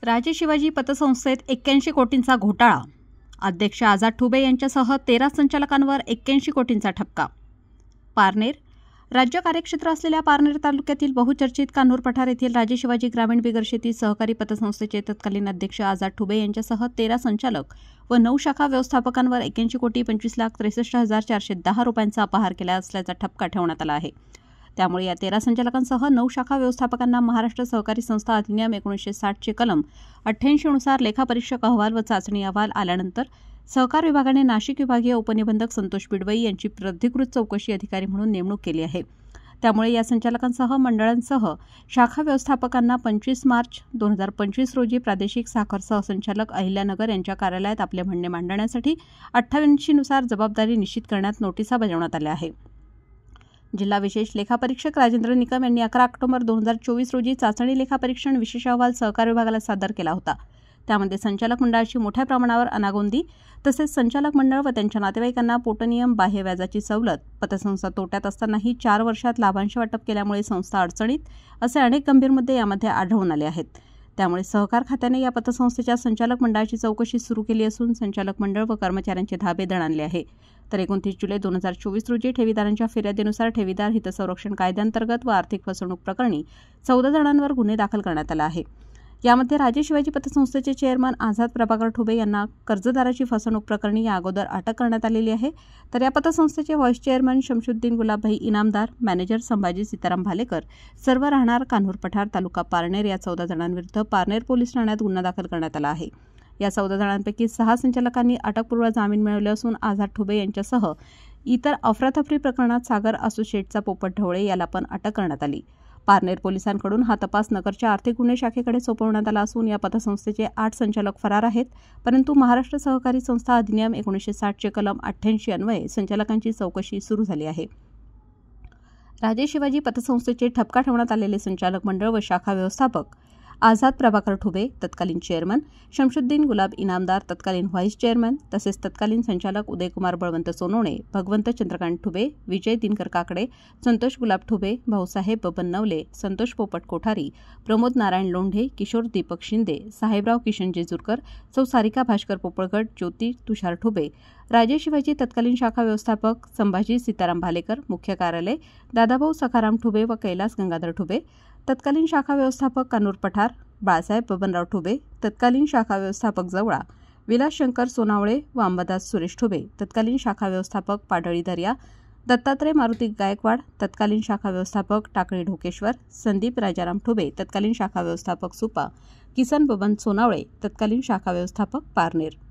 राजे शिवाजी पतसंस्थेत 81 कोटींचा घोटाळा. अध्यक्ष आझाद ठुबे यांच्यासह 13 संचालकांवर 81 कोटींचा ठपका. पारनेर. राज्य कार्यक्षेत्र असलेल्या पारनेर तालुक्यातील बहुचर्चित कान्होर पठार येथील राजे शिवाजी ग्रामीण बिगर शेती सहकारी पतसंस्थेचे तत्कालीन अध्यक्ष आझाद ठुबे यांच्यासह 13 संचालक व 9 शाखा व्यवस्थापकांवर 81,25,63,410 रुपयांचा अपहार केला असल्याचा ठपका ठेवण्यात आला आहे. त्यामुळे या 13 संचालकांसह 9 शाखा व्यवस्थापकांना महाराष्ट्र सहकारी संस्था अधिनियम 1960 चे कलम 88 नुसार लेखापरीक्षक अहवाल व चाचणी अहवाल आल्यानंतर सहकार विभागाने नाशिक विभागीय उपनिबंधक संतोष बिडवई यांची प्राधिकृत चौकशी अधिकारी म्हणून नेमणूक केली आहे. त्यामुळे या संचालकांसह मंडळांसह शाखा व्यवस्थापकांना 25 मार्च 2025 रोजी प्रादेशिक साखर सहसंचालक अहिल्यानगर यांच्या कार्यालयात आपले म्हणणे मांडण्यासाठी 88 नुसार जबाबदारी निश्चित करण्यात नोटिसा बजावण्यात आल्या आहे. जिल्हा विशेष लेखापरीक्षक राजेंद्र निकम यांनी 11 ऑक्टोबर 2024 रोजी चाचणी लेखापरीक्षण विशेष अहवाल सहकार विभागाला सादर केला होता. त्यामध्ये संचालक मंडळाची मोठ्या प्रमाणावर अनागोंदी तसेच संचालक मंडळ व त्यांच्या नातेवाईकांना पोटनियम बाह्य व्याजाची सवलत, पतसंस्था तोट्यात असतानाही 4 वर्षात लाभांश वाटप केल्यामुळे संस्था अडचणीत असे अनेक गंभीर मुद्दे यामध्ये आढळून आले आहेत. त्यामुळे सहकार खात्याने या पतसंस्थेच्या संचालक मंडळाची चौकशी सुरू केली असून संचालक मंडळ व कर्मचाऱ्यांचे धाबे दणाणले आहे. तर 29 जुलै 2024 रोजी ठेवीदारांच्या फिर्यादीनुसार ठेवीदार हितसंरक्षण कायद्यांतर्गत व आर्थिक फसवणूक प्रकरणी 14 जणांवर गुन्हे दाखल करण्यात आला आहे. यामध्ये राजे शिवाजी पतसंस्थेचे चेअरमन आझाद प्रभाकर ठुबे यांना कर्जदाराची फसवणूक प्रकरणी या अगोदर अटक करण्यात आलेली आहे. तर या पतसंस्थेचे vice chairman Shamshuddin Gulabbhai Inamdar, manager Sambhaji Sitaram Bhalekar सर्व राहणार कान्होर पठार, तालुका पारनेर या 14 जणांविरुद्ध पारनेर पोलीस ठाण्यात गुन्हा दाखल करण्यात आला आहे. या 14 जणांपैकी 6 संचालकांनी अटकपूर्व जामीन मिळवले असून आझाद ठुबे यांच्यासह इतर अफरातफरी प्रकरणात सागर असोसिएटचा पोपट ढवळे याला पण अटक करण्यात आली. पारनेर पोलिसांकडून हा तपास नगरच्या आर्थिक गुन्हे शाखेकडे सोपवण्यात आला असून या पतसंस्थेचे 8 संचालक फरार आहेत. परंतु महाराष्ट्र सहकारी संस्था अधिनियम 1960 चे कलम 88 अन्वये संचालकांची चौकशी सुरू झाली आहे. राजे शिवाजी पतसंस्थेचे ठपका ठेवण्यात आलेले संचालक मंडळ व शाखा व्यवस्थापक आझाद प्रभाकर ठुबे तत्कालीन चेअरमन, शमशुद्दीन गुलाब इनामदार तत्कालीन व्हाईस चेअरमन तसेच तत्कालीन संचालक उदयकुमार बळवंत सोनवणे, भगवंत चंद्रकांत ठुबे, विजय दिनकर काकडे, संतोष गुलाब ठुबे, भाऊसाहेब बबन नवले, संतोष पोपट कोठारी, प्रमोद नारायण लोंढे, किशोर दीपक शिंदे, साहेबराव किशन जेजूरकर, सौ सारिका भास्कर पोपळगट, ज्योती तुषार ठुबे, राजे शिवाजी तत्कालीन शाखा व्यवस्थापक संभाजी सीताराम भालेकर, मुख्य कार्यालय दादाभाऊ सखाराम ठुबे व कैलास गंगाधर ठुबे, तत्कालीन शाखा व्यवस्थापक कान्होर पठार बाळासाहेब बबनराव ठुबे, तत्कालीन शाखा व्यवस्थापक जवळा विलास शंकर सोनावळे व अंबादास सुरेश ठुबे, तत्कालीन शाखा व्यवस्थापक पाडळी दर्या दत्तात्रय मारुती गायकवाड, तत्कालीन शाखा व्यवस्थापक टाकळी ढोकेश्वर, संदीप राजाराम ठुबे, तत्कालीन शाखा व्यवस्थापक सुपा, किसन बबन सोनावळे, तत्कालीन शाखा व्यवस्थापक पारनेर.